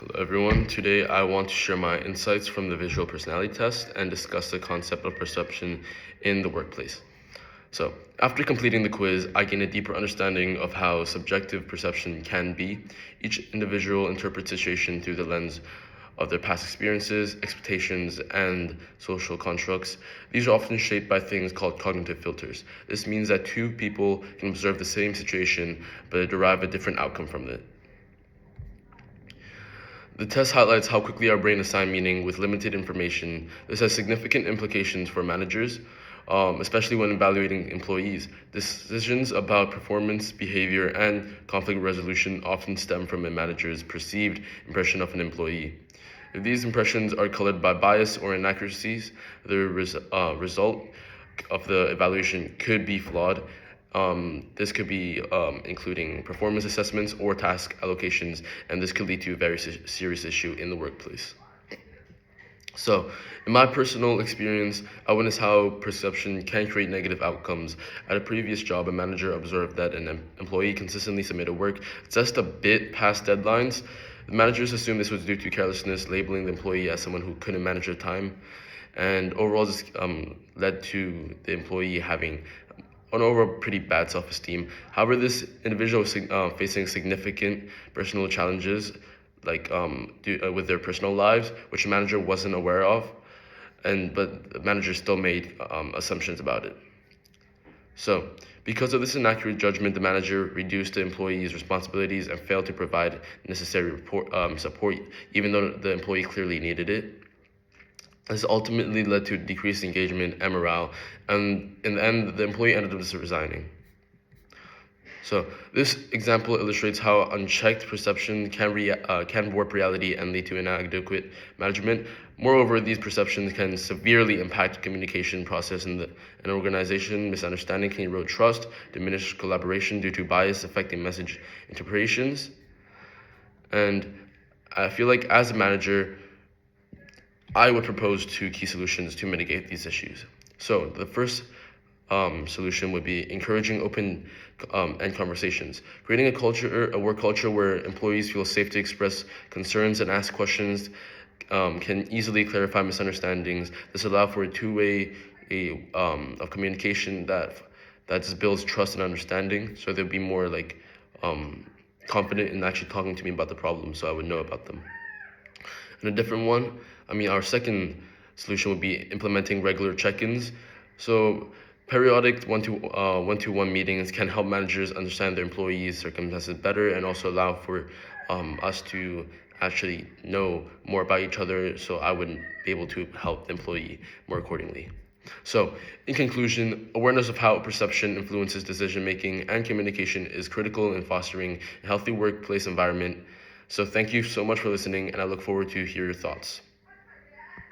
Hello everyone. Today I want to share my insights from the visual personality test and discuss the concept of perception in the workplace. So, after completing the quiz, I gained a deeper understanding of how subjective perception can be. Each individual interprets situation through the lens of their past experiences, expectations, and social constructs. These are often shaped by things called cognitive filters. This means that two people can observe the same situation but derive a different outcome from it. The test highlights how quickly our brain assigns meaning with limited information. This has significant implications for managers, especially when evaluating employees. Decisions about performance, behavior, and conflict resolution often stem from a manager's perceived impression of an employee. If these impressions are colored by bias or inaccuracies, the result of the evaluation could be flawed. This could be including performance assessments or task allocations, and this could lead to a very serious issue in the workplace. So, in my personal experience, I witnessed how perception can create negative outcomes. At a previous job, a manager observed that an employee consistently submitted work just a bit past deadlines. The managers assumed this was due to carelessness, labeling the employee as someone who couldn't manage their time. And overall, this led to the employee having an overall pretty bad self-esteem. However, this individual was facing significant personal challenges, like with their personal lives, which the manager wasn't aware of, but the manager still made assumptions about it. So, because of this inaccurate judgment, the manager reduced the employee's responsibilities and failed to provide necessary support, even though the employee clearly needed it. This ultimately led to decreased engagement and morale, and in the end, the employee ended up just resigning. So this example illustrates how unchecked perception can warp reality and lead to inadequate management. Moreover, these perceptions can severely impact communication process in an organization. Misunderstanding can erode trust, diminish collaboration due to bias affecting message interpretations. And I feel like as a manager, I would propose two key solutions to mitigate these issues. So the first solution would be encouraging open end conversations, creating a work culture where employees feel safe to express concerns and ask questions can easily clarify misunderstandings. This allows for a two-way of communication that just builds trust and understanding. So they'll be more like confident in actually talking to me about the problem, so I would know about them. And a different one, our second solution would be implementing regular check-ins. So periodic one-to-one meetings can help managers understand their employees' circumstances better and also allow for us to actually know more about each other, so I would be able to help the employee more accordingly. So, in conclusion, awareness of how perception influences decision-making and communication is critical in fostering a healthy workplace environment. So thank you so much for listening, and I look forward to hear your thoughts.